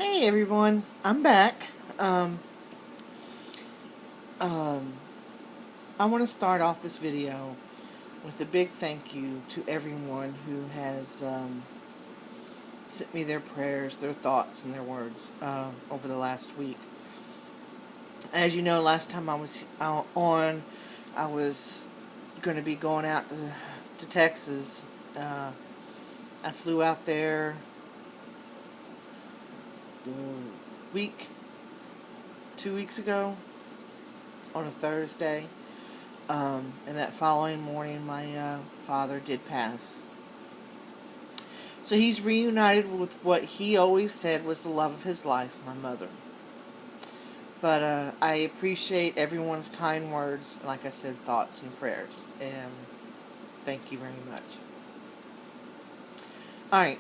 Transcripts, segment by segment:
Hey everyone, I'm back. Um, um, I want to start off this video with a big thank you to everyone who has sent me their prayers, their thoughts, and their words over the last week. As you know, last time I was on, I was going to be going out to Texas. I flew out there the week, 2 weeks ago on a Thursday. And that following morning, my father did pass. So he's reunited with what he always said was the love of his life, my mother. But I appreciate everyone's kind words, like I said, thoughts and prayers. And thank you very much. Alright,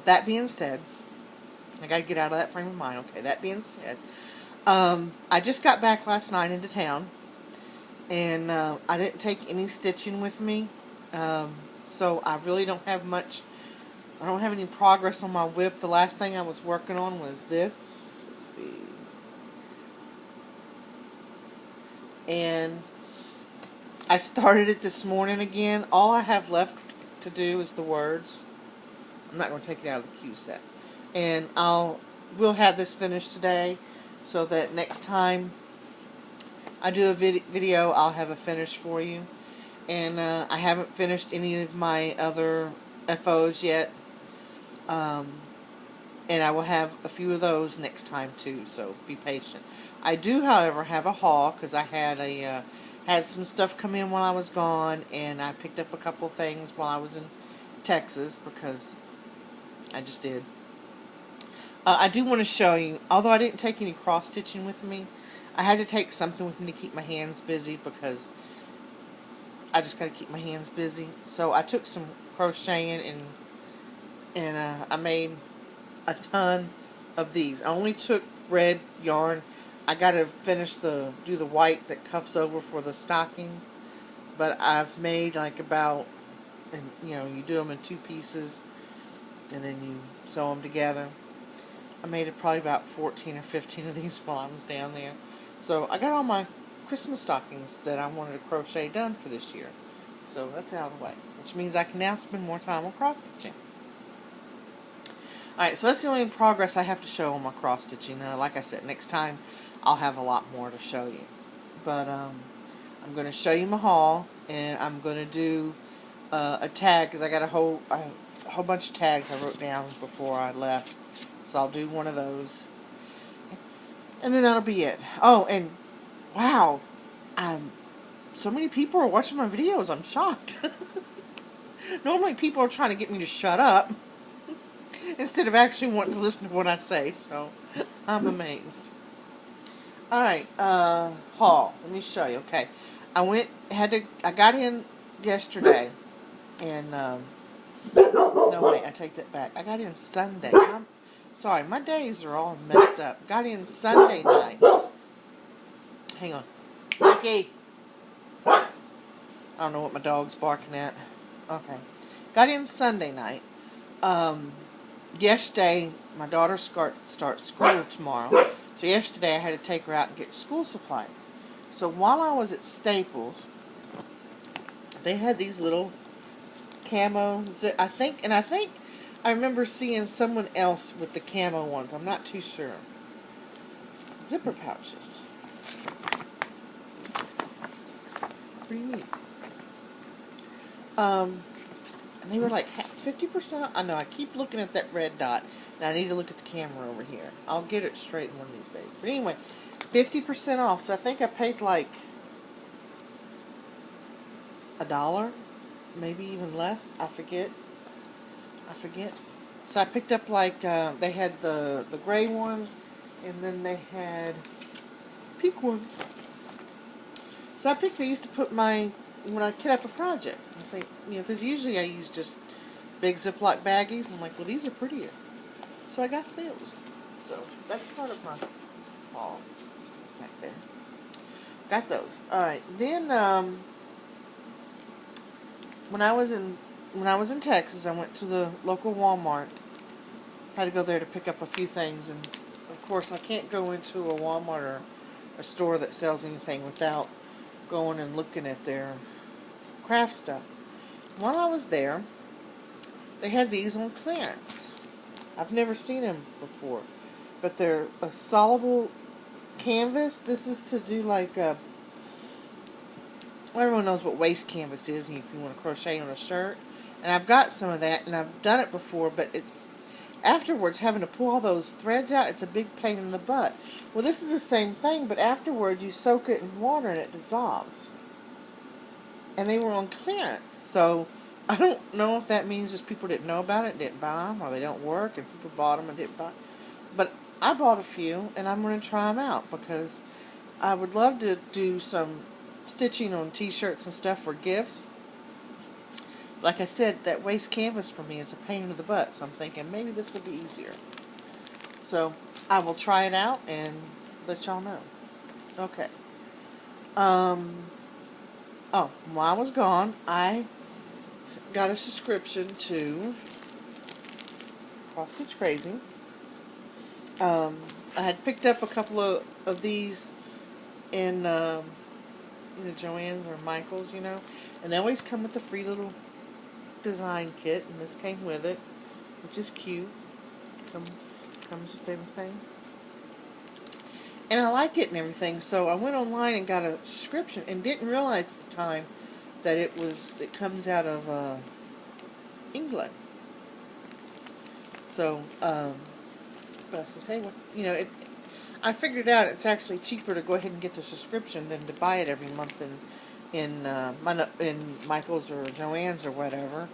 that being said, I gotta get out of that frame of mind. Okay, that being said, I just got back last night into town. And I didn't take any stitching with me, so I really don't have much. I don't have any progress on my whip. The last thing I was working on was this. Let's see. And I started it this morning again. All I have left to do is the words. I'm not going to take it out of the cue set. And we'll have this finished today so that next time I do a video, I'll have a finish for you. And I haven't finished any of my other FOs yet. And I will have a few of those next time too, so be patient. I do, however, have a haul because I had some stuff come in while I was gone, and I picked up a couple things while I was in Texas because I just did. I do want to show you, although I didn't take any cross stitching with me, I had to take something with me to keep my hands busy because I just got to keep my hands busy. So I took some crocheting and I made a ton of these. I only took red yarn. I got to do the white that cuffs over for the stockings. But I've made like about, and you do them in 2 pieces and then you sew them together. I made probably about 14 or 15 of these while I was down there. So I got all my Christmas stockings that I wanted to crochet done for this year. So that's out of the way, which means I can now spend more time on cross stitching. Alright, so that's the only progress I have to show on my cross stitching. Like I said, next time I'll have a lot more to show you. But I'm going to show you my haul, and I'm going to do a tag because I got a whole bunch of tags I wrote down before I left. So I'll do one of those. And then that'll be it. Oh, and wow, so many people are watching my videos. I'm shocked. Normally people are trying to get me to shut up instead of actually wanting to listen to what I say. So I'm amazed. Alright, haul. Let me show you. Okay. I got in yesterday and, no wait, I take that back. I got in Sunday. Sorry, my days are all messed up. Got in Sunday night. Hang on. Ricky. I don't know what my dog's barking at. Okay. Got in Sunday night. Yesterday, my daughter starts school tomorrow. So yesterday I had to take her out and get school supplies. So while I was at Staples, they had these little camo, I think I remember seeing someone else with the camo ones. I'm not too sure. Zipper pouches. Pretty neat. And they were like 50%. I know, I keep looking at that red dot. And I need to look at the camera over here. I'll get it straight one of these days. But anyway, 50% off. So I think I paid like $1. Maybe even less. I forget. So I picked up like, they had the gray ones, and then they had pink ones. So I picked these to put when I kit up a project. I think, because usually I use just big Ziploc baggies, and I'm like, well, these are prettier. So I got those. So that's part of my haul. It's back there. Got those. Alright, then, when I was in Texas, I went to the local Walmart had to go there to pick up a few things, and of course I can't go into a Walmart or a store that sells anything without going and looking at their craft stuff. While I was there, they had these on clearance. I've never seen them before, but they're a soluble canvas. This is to do like a, everyone knows what waste canvas is, and if you want to crochet on a shirt. And I've got some of that, and I've done it before, but it's afterwards having to pull all those threads out, it's a big pain in the butt. Well, this is the same thing, but afterwards you soak it in water and it dissolves. And they were on clearance, so I don't know if that means just people didn't know about it, didn't buy them, or they don't work, and people bought them and didn't buy them. But I bought a few, and I'm going to try them out, because I would love to do some stitching on t-shirts and stuff for gifts. Like I said, that waste canvas for me is a pain in the butt, so I'm thinking maybe this will be easier. So I will try it out and let y'all know. Okay. Oh, while I was gone, I got a subscription to Cross Stitch Crazy. I had picked up a couple of these in Joann's or Michael's, and they always come with the free little design kit, and this came with it, which is cute. Comes with everything, and I like it and everything. So I went online and got a subscription, and didn't realize at the time that it comes out of England. So, but I said, hey, I figured out it's actually cheaper to go ahead and get the subscription than to buy it every month in Michael's or Joann's or whatever.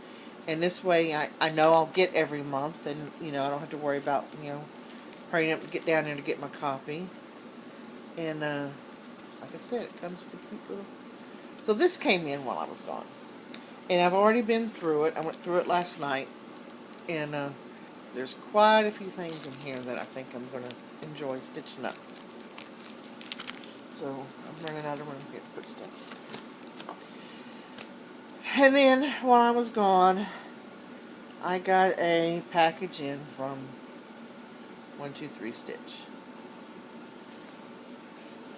And this way I know I'll get every month, and I don't have to worry about hurrying up to get down there to get my copy. And like I said, it comes with a cute little. So this came in while I was gone, and I've already been through it. I went through it last night, and there's quite a few things in here that I think I'm going to enjoy stitching up. So I'm running out of room here to put stuff. And then, while I was gone, I got a package in from 123 Stitch.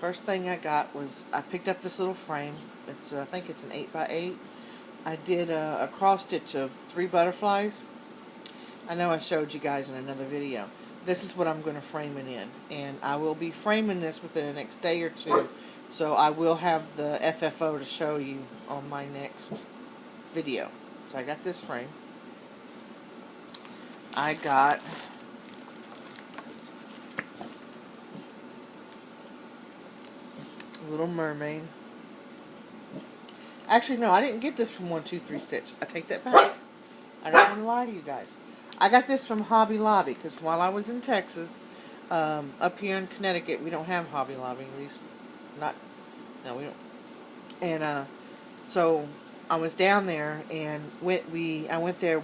First thing I got was, I picked up this little frame. I think it's an 8x8. I did a cross stitch of 3 butterflies. I know I showed you guys in another video. This is what I'm going to frame it in. And I will be framing this within the next day or two. So I will have the FFO to show you on my next video. So I got this frame. I got a little mermaid. Actually, no, I didn't get this from 123 Stitch. I take that back. I don't want to lie to you guys. I got this from Hobby Lobby, because while I was in Texas, up here in Connecticut, we don't have Hobby Lobby, at least no, we don't. And so I was down there, and I went there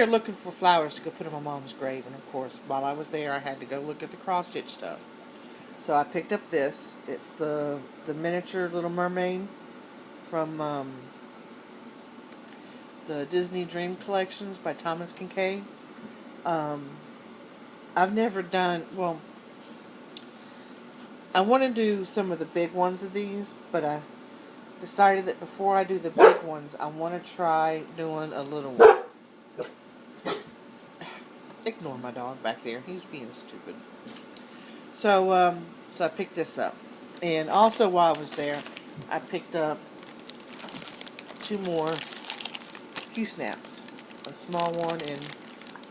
looking for flowers to go put on my mom's grave, and of course, while I was there, I had to go look at the cross stitch stuff. So I picked up this. It's the miniature Little Mermaid from the Disney Dream Collections by Thomas Kincaid. I've never done, well, I want to do some of the big ones of these, but I decided that before I do the big ones, I want to try doing a little one. Ignore my dog back there. He's being stupid. So I picked this up. And also while I was there, I picked up 2 more Q-snaps. A small one, and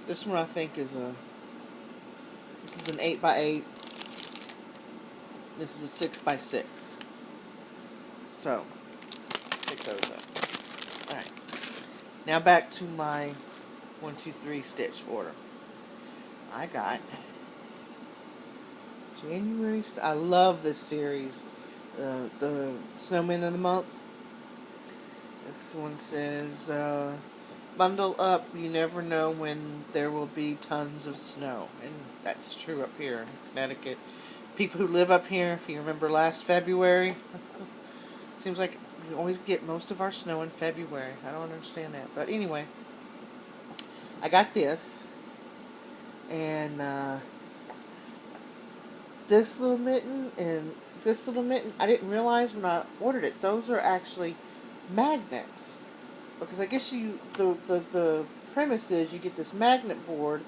this one I think is this is an 8x8. This is a 6x6. So, pick those up. Alright. Now back to my 123 Stitch order. I got January. I love this series. The Snowman of the Month. This one says, bundle up, you never know when there will be tons of snow. And that's true up here in Connecticut. People who live up here, if you remember last February, seems like we always get most of our snow in February. I don't understand that. But anyway, I got this, and this little mitten and this little mitten, I didn't realize when I ordered it, those are actually magnets. Because I guess the premise is you get this magnet board,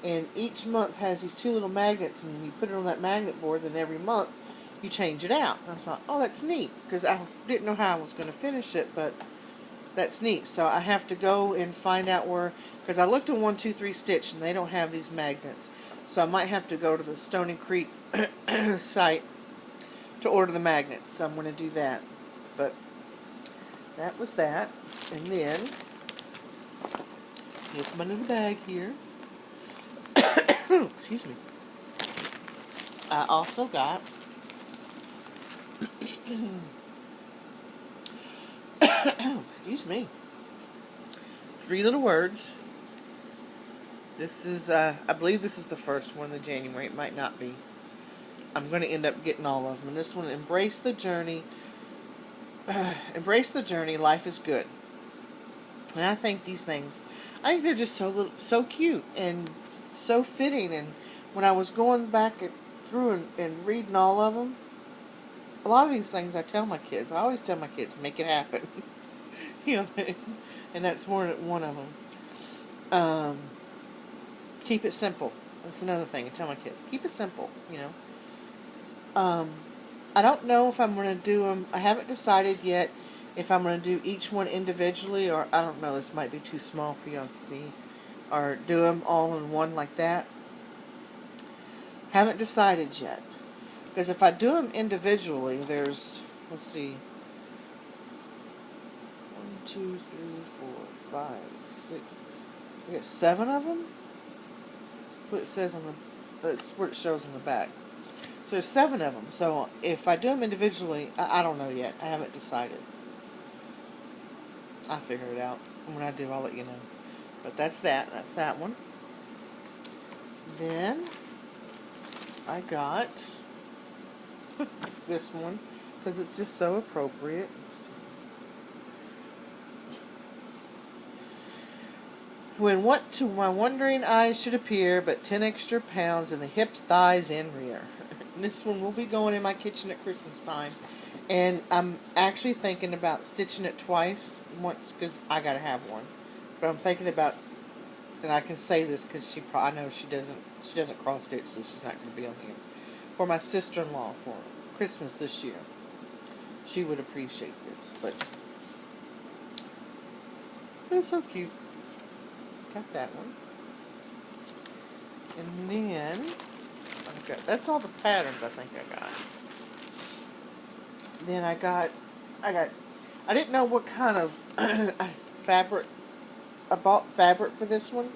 and each month has these two little magnets, and you put it on that magnet board, then every month you change it out. And I thought, oh, that's neat, because I didn't know how I was going to finish it, but that's neat. So I have to go and find out where, because I looked at 123 Stitch, and they don't have these magnets. So I might have to go to the Stony Creek site to order the magnets. So I'm going to do that. But that was that. And then, with my little bag here, excuse me, I also got excuse me, 3 little words. This is, I believe this is the first one in January. It might not be. I'm going to end up getting all of them. And this one, embrace the journey. Embrace the journey. Life is good. And I think these things, I think they're just so cute and so fitting. And when I was going back through and reading all of them, a lot of these things I tell my kids. I always tell my kids, make it happen. You know, and that's one of them. Keep it simple. That's another thing I tell my kids. Keep it simple, you know. I don't know if I'm going to do them. I haven't decided yet if I'm going to do each one individually, or I don't know. This might be too small for y'all to see. Or do them all in one like that. Haven't decided yet. Because if I do them individually, there's, let's see, 1, 2, 3, 4, 5, 6. I got 7 of them. That's what it says on the. That's what it shows on the back. So there's 7 of them. So if I do them individually, I don't know yet. I haven't decided. I'll figure it out. And when I do, I'll let you know. But that's that. That's that one. Then I got this one because it's just so appropriate. When what to my wondering eyes should appear, but 10 extra pounds in the hips, thighs, and rear. And this one will be going in my kitchen at Christmas time. And I'm actually thinking about stitching it twice, once because I gotta have one. But I'm thinking about, and I can say this because I know she doesn't cross stitch, so she's not going to be on here. For my sister-in-law for Christmas this year, she would appreciate this. But it's so cute. Got that one. And then that's all the patterns I think I got. Then I didn't know what kind of fabric. I bought fabric for this one,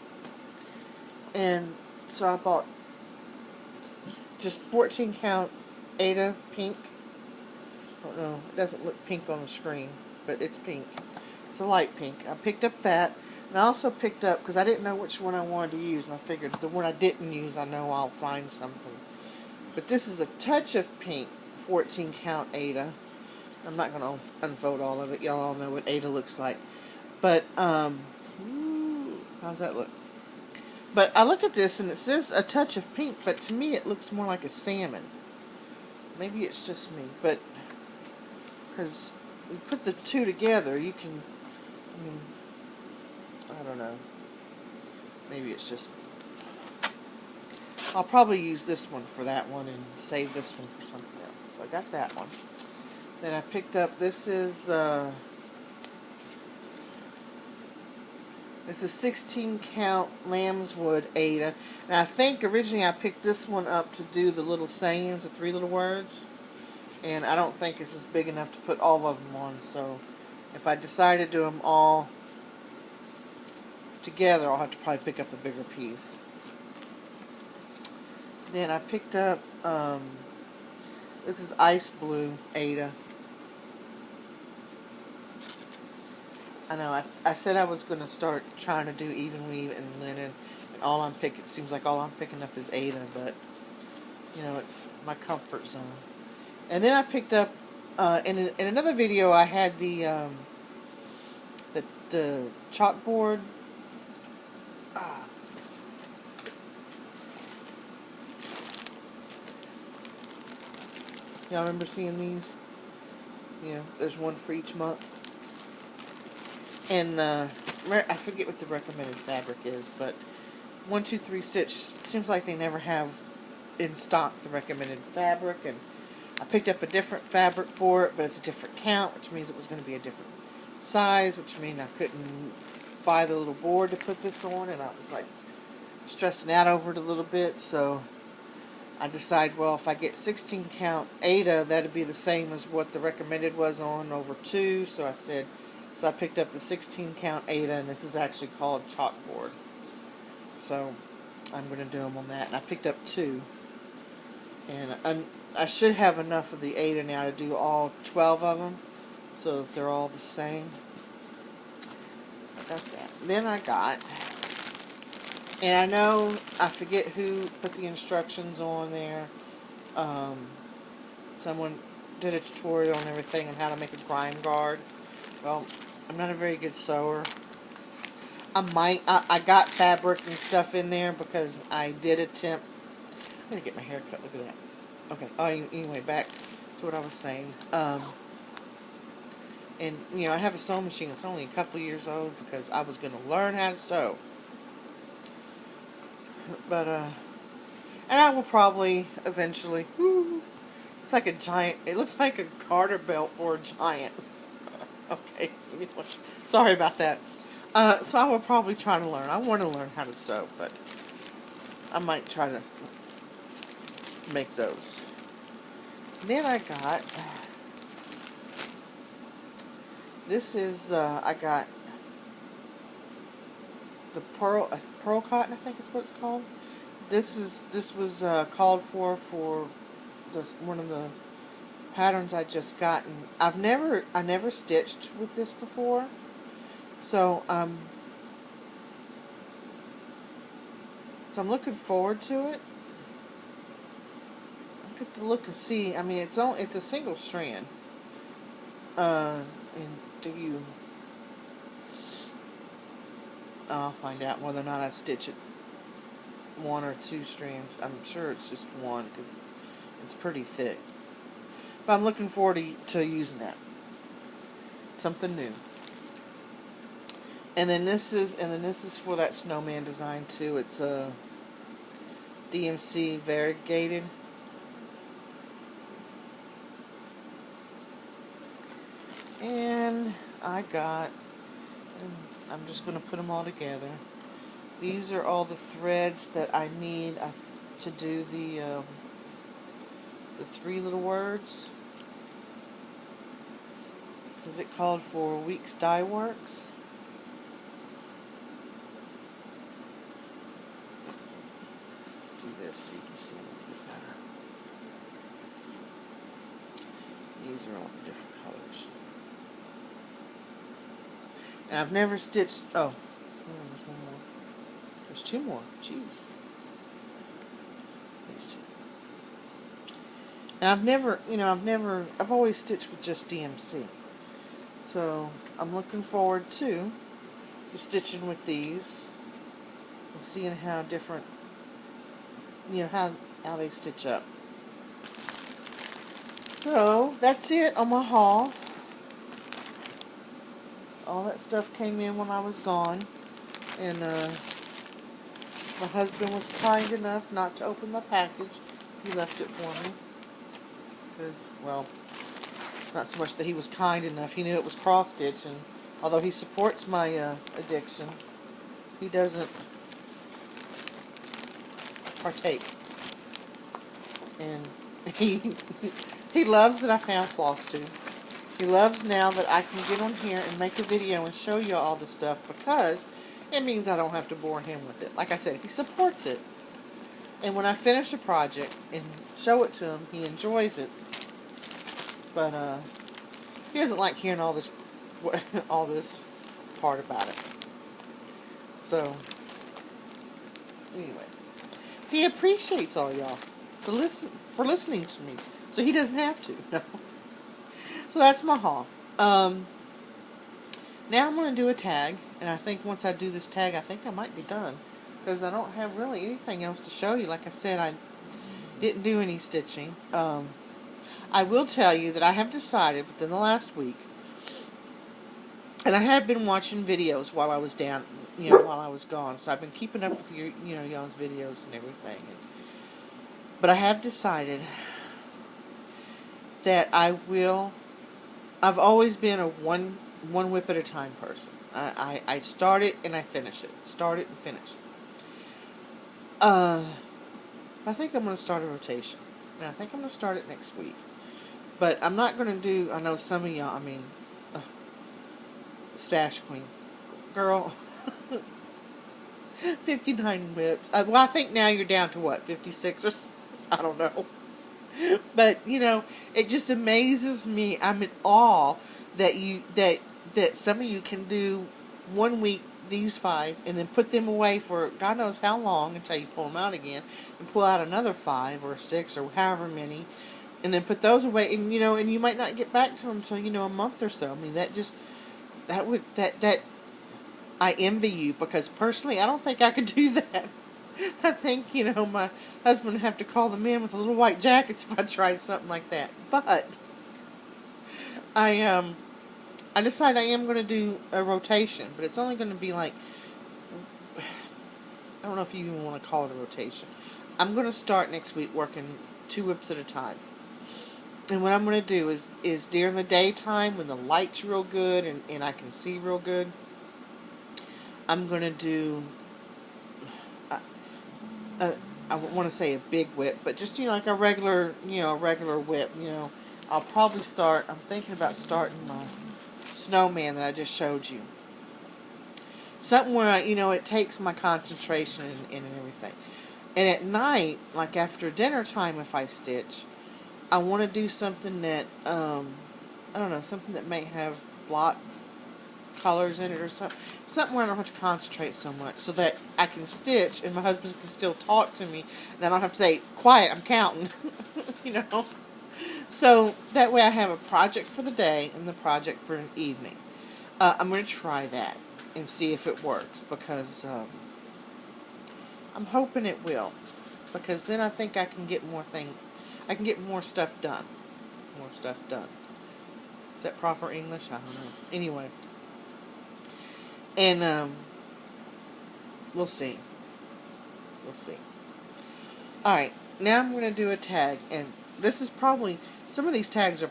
and so I bought just 14 count Ada pink. I don't know, it doesn't look pink on the screen, but it's pink. It's a light pink. I picked up that. And I also picked up, because I didn't know which one I wanted to use, and I figured the one I didn't use, I know I'll find something. But this is a touch of pink, 14 count Ada. I'm not going to unfold all of it. Y'all all know what Ada looks like. But, how's that look? But I look at this, and it says a touch of pink, but to me it looks more like a salmon. Maybe it's just me, but, because you put the two together, you can, I don't know. Maybe it's just me. I'll probably use this one for that one and save this one for something else. So I got that one. Then I picked up, this is 16 count lambswood Ada. And I think originally I picked this one up to do the little sayings, the 3 little words. And I don't think this is big enough to put all of them on. So if I decide to do them all together, I'll have to probably pick up a bigger piece. Then I picked up, this is ice blue Ada. I know, I said I was going to start trying to do even weave and linen, and all I'm picking, it seems like all I'm picking up is Ada, but, you know, it's my comfort zone. And then I picked up, in another video, I had the chalkboard Ah. Y'all remember seeing these? Yeah, there's one for each month. And I forget what the recommended fabric is, but 1, 2, 3 Stitch seems like they never have in stock the recommended fabric, and I picked up a different fabric for it, but it's a different count, which means it was going to be a different size, which means I couldn't buy the little board to put this on, and I was like stressing out over it a little bit. So I decided, well, if I get 16 count Ada, that'd be the same as what the recommended was on over 2. So I picked up the 16 count Ada, and this is actually called chalkboard. So I'm going to do them on that, and I picked up 2, and I should have enough of the Ada now to do all 12 of them, so that they're all the same. I got that. Then I got, and I know I forget who put the instructions on there. Someone did a tutorial and everything on how to make a grime guard. Well, I'm not a very good sewer. I got fabric and stuff in there because I did attempt. I'm gonna get my hair cut. Look at that. Okay. Oh, anyway, back to what I was saying. And you know, I have a sewing machine. It's only a couple years old because I was gonna learn how to sew. But and I will probably eventually. It's like a giant. It looks like a garter belt for a giant. Okay. Sorry about that. So I will probably try to learn. I want to learn how to sew, but I might try to make those. Then I got, this is, I got the pearl cotton, I think it's what it's called. This was called for one of the patterns I just gotten. I never stitched with this before. So I'm looking forward to it. I'll get to look and see. I mean, it's a single strand. And I'll find out whether or not I stitch it 1 or 2 strands. I'm sure it's just 1 because it's pretty thick. But I'm looking forward to using that. Something new. And then this is for that snowman design too. It's a DMC variegated. And I got, and I'm just going to put them all together. These are all the threads that I need to do the 3 little words. Because it called for Weeks Dye Works. So you can see a little bit better. These are all the different colors. And I've never stitched. Oh, there's one more. There's 2 more. Jeez. These 2. And I've always stitched with just DMC. So I'm looking forward to stitching with these and seeing how different. How they stitch up. So that's it on my haul. All that stuff came in when I was gone, and my husband was kind enough not to open my package. He left it for me because, well, not so much that he was kind enough. He knew it was cross stitch, and although he supports my addiction, he doesn't partake. And he loves that I found Floss too. He loves now that I can get on here and make a video and show you all the stuff because it means I don't have to bore him with it. Like I said, he supports it. And when I finish a project and show it to him, he enjoys it. But he doesn't like hearing all this part about it. So anyway, he appreciates all y'all for listening to me, so he doesn't have to. No. So that's my haul. Now I'm going to do a tag, and I think once I do this tag, I think I might be done. Because I don't have really anything else to show you. Like I said, I didn't do any stitching. I will tell you that I have decided within the last week, and I have been watching videos while I was down, while I was gone. So I've been keeping up with your, y'all's videos and everything. But I have decided that I've always been a one whip at a time person. I start it and I finish it. Start it and finish it. I think I'm going to start a rotation. And I think I'm going to start it next week. But I'm not going to do, I know some of y'all, Stash Queen. Girl. 59 whips. Well, I think now you're down to what, 56 or I don't know. But, it just amazes me. I'm in awe that that some of you can do 1 week these 5 and then put them away for God knows how long until you pull them out again and pull out another 5 or 6 or however many and then put those away and and you might not get back to them until a month or so. That I envy you, because personally I don't think I could do that. I think my husband would have to call the men with the little white jackets if I tried something like that. But I decided I am going to do a rotation, but it's only going to be like, I don't know if you even want to call it a rotation. I'm going to start next week working 2 whips at a time. And what I'm going to do is during the daytime when the light's real good and I can see real good, I'm going to do, I want to say a big whip, but just, like a regular, whip, I'll probably I'm thinking about starting my snowman that I just showed you. Something where, it takes my concentration and everything. And at night, like after dinner time, if I stitch, I want to do something that, I don't know, something that may have block colors in it or something where I don't have to concentrate so much, so that I can stitch and my husband can still talk to me and I don't have to say, quiet, I'm counting. So that way I have a project for the day and the project for an evening. I'm going to try that and see if it works, because I'm hoping it will, because then I think I can get more stuff done. Is that proper English? I don't know. Anyway. And we'll see. Alright, now I'm going to do a tag, and this is probably, some of these tags have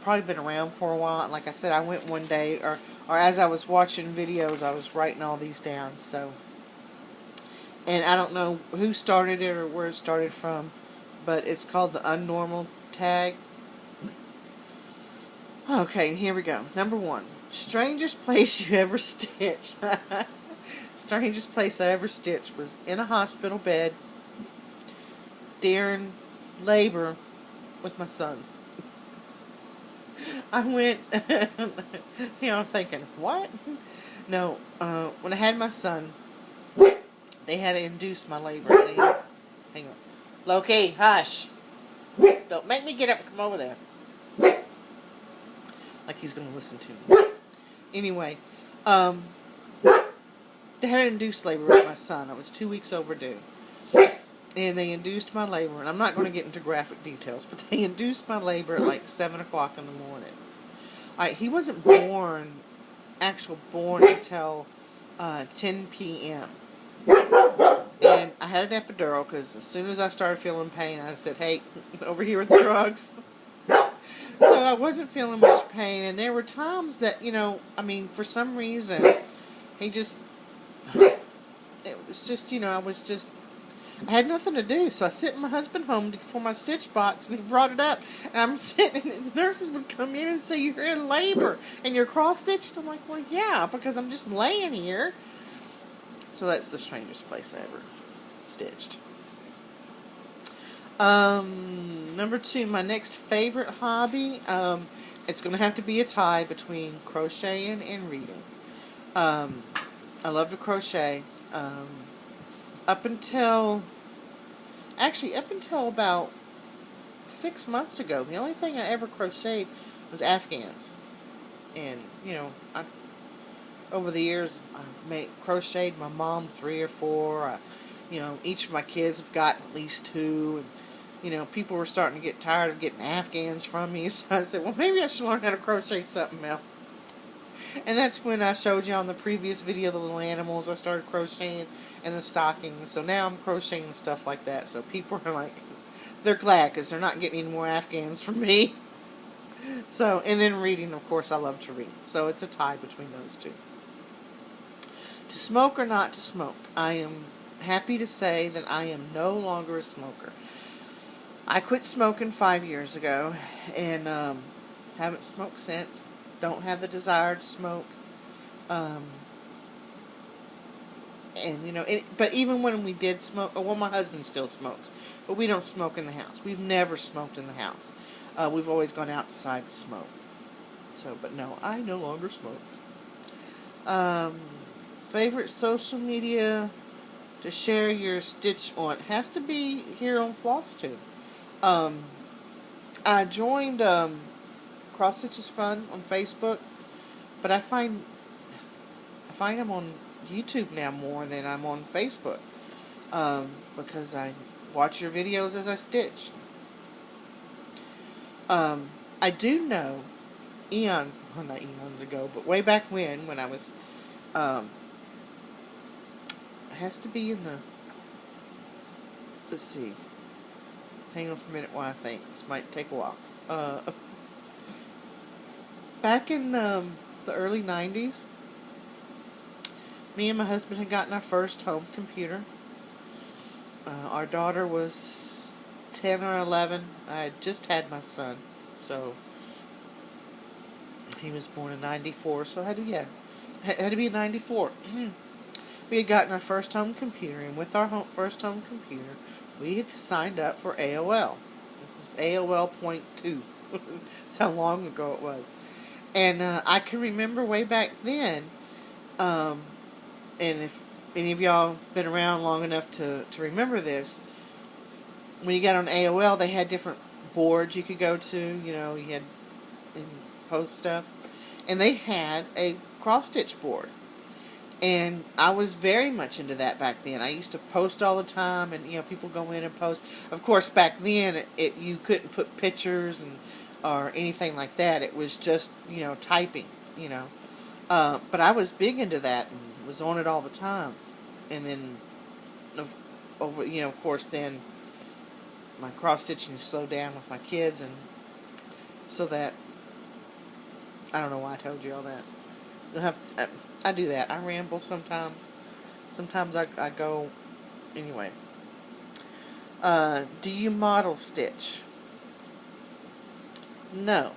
probably been around for a while, and like I said, I went one day, or as I was watching videos, I was writing all these down, so, and I don't know who started it or where it started from, but it's called the unnormal tag. Okay, here we go. Number 1. Strangest place you ever stitched. Strangest place I ever stitched was in a hospital bed during labor with my son. I went, I'm thinking, what? No, when I had my son, they had to induce my labor. Hang on. Loki, hush. Don't make me get up and come over there. Like he's going to listen to me. Anyway, they had to induce labor with my son. I was 2 weeks overdue. And they induced my labor, and I'm not going to get into graphic details, but they induced my labor at like 7 o'clock in the morning. Alright, he wasn't born until 10 p.m. And I had an epidural, because as soon as I started feeling pain, I said, hey, over here with the drugs. So I wasn't feeling much pain, and there were times that, for some reason, it was just, I had nothing to do, so I sent my husband home for my stitch box, and he brought it up, and I'm sitting, and the nurses would come in and say, you're in labor, and you're cross-stitched? I'm like, well, yeah, because I'm just laying here. So that's the strangest place I ever stitched. Number 2, my next favorite hobby, it's going to have to be a tie between crocheting and reading. I love to crochet. Up until about 6 months ago, the only thing I ever crocheted was Afghans. And, over the years, I've crocheted my mom 3 or 4. Each of my kids have gotten at least 2. And, people were starting to get tired of getting Afghans from me. So I said, well, maybe I should learn how to crochet something else. And that's when I showed you on the previous video the little animals I started crocheting and the stockings. So now I'm crocheting stuff like that. So people are like, they're glad because they're not getting any more Afghans from me. So, and then reading, of course, I love to read. So it's a tie between those two. To smoke or not to smoke, I am happy to say that I am no longer a smoker. I quit smoking 5 years ago and haven't smoked since. Don't have the desire to smoke. But even when we did smoke, well, my husband still smokes, but we don't smoke in the house. We've never smoked in the house. We've always gone outside to smoke. So, but no, I no longer smoke. Favorite social media to share your stitch on has to be here on Floss too. I joined Cross Stitch is Fun on Facebook, but I find I'm on YouTube now more than I'm on Facebook, because I watch your videos as I stitch. I do know not eons ago, but way back when I was, it has to be in the, let's see, hang on for a minute while I think. This might take a while. Back in the early 90s, me and my husband had gotten our first home computer. Our daughter was 10 or 11. I had just had my son, so he was born in 94, so had to be 94. We had gotten our first home computer, and with our first home computer, we had signed up for AOL. This is AOL .2. That's how long ago it was. And I can remember way back then, and if any of y'all been around long enough to remember this, when you got on AOL, they had different boards you could go to. You had and post stuff, and they had a cross-stitch board. And I was very much into that back then. I used to post all the time, and people go in and post. Of course, back then you couldn't put pictures or anything like that. It was just typing. But I was big into that and was on it all the time. And then, of course, then my cross stitching slowed down with my kids, and so that I don't know why I told you all that. I do that. I ramble sometimes. Sometimes I go... Anyway. Do you model stitch? No.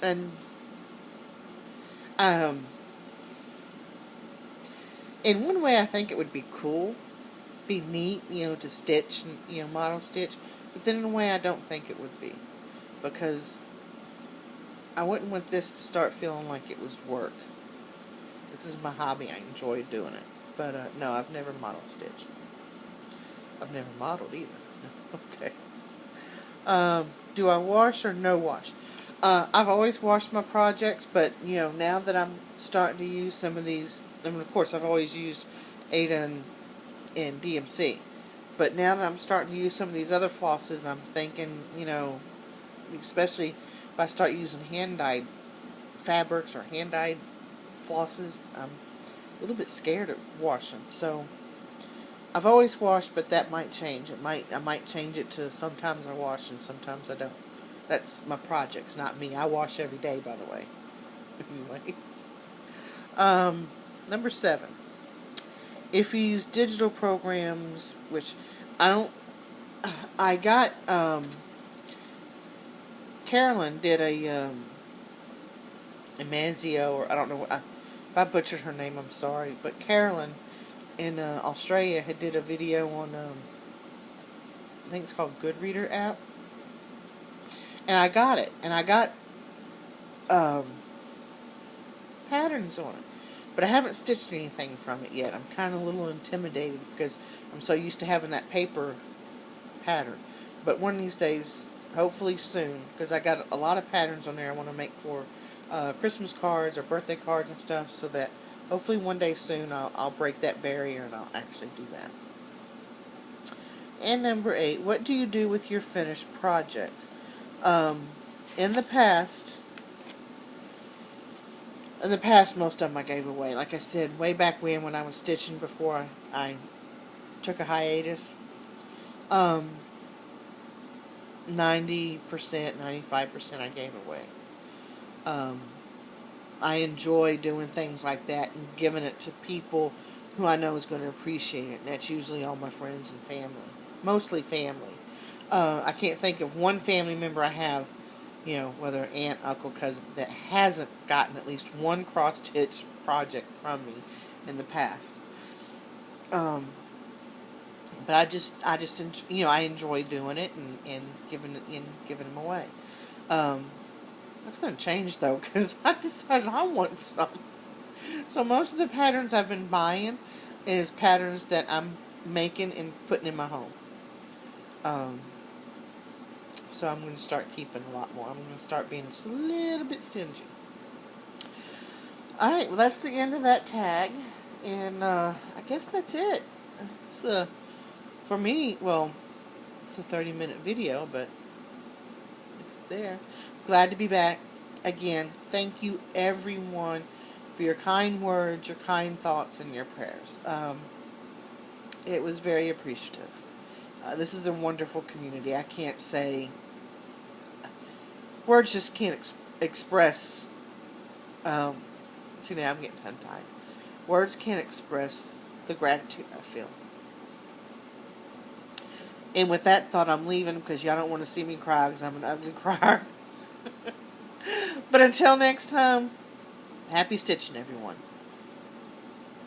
And... in one way I think it would be cool. Be neat, to stitch and, model stitch. But then in a way I don't think it would be. Because I wouldn't want this to start feeling like it was work. This is my hobby. I enjoy doing it. But, no, I've never modeled stitched. I've never modeled either. Okay. Do I wash or no wash? I've always washed my projects, but, now that I'm starting to use some of these, of course, I've always used Ada and DMC. But now that I'm starting to use some of these other flosses, I'm thinking, especially if I start using hand-dyed fabrics or hand-dyed flosses, I'm a little bit scared of washing. So I've always washed, but that might change. I might change it to sometimes I wash and sometimes I don't. That's my projects, not me. I wash every day, by the way. Anyway. Number 7. If you use digital programs, which I got, Carolyn did a Mazio, or I don't know, if I butchered her name, I'm sorry, but Carolyn in Australia had did a video on, I think it's called Goodreader app, and I got it, and I got patterns on it, but I haven't stitched anything from it yet. I'm kind of a little intimidated because I'm so used to having that paper pattern, but one of these days, hopefully soon, because I got a lot of patterns on there I want to make for Christmas cards or birthday cards and stuff, so that hopefully one day soon I'll break that barrier and I'll actually do that. And number 8, what do you do with your finished projects? Um, in the past, most of them I gave away. Like I said, way back when I was stitching before I took a hiatus, 90%, 95% I gave away. Um, I enjoy doing things like that and giving it to people who I know is going to appreciate it. And that's usually all my friends and family. Mostly family. I can't think of one family member I have, whether aunt, uncle, cousin, that hasn't gotten at least one cross-stitch project from me in the past. But I enjoy doing it and giving them away. That's going to change though, because I decided I want some. So most of the patterns I've been buying is patterns that I'm making and putting in my home. So I'm going to start keeping a lot more. I'm going to start being just a little bit stingy. Alright, well that's the end of that tag. And I guess that's it. It's, for me, well, it's a 30-minute video, but it's there. Glad to be back. Again, thank you everyone for your kind words, your kind thoughts, and your prayers. It was very appreciative. This is a wonderful community. I can't say... Words just can't express... see, now I'm getting tongue-tied. Words can't express the gratitude I feel. And with that thought, I'm leaving because y'all don't want to see me cry because I'm an ugly crier. But until next time, happy stitching, everyone.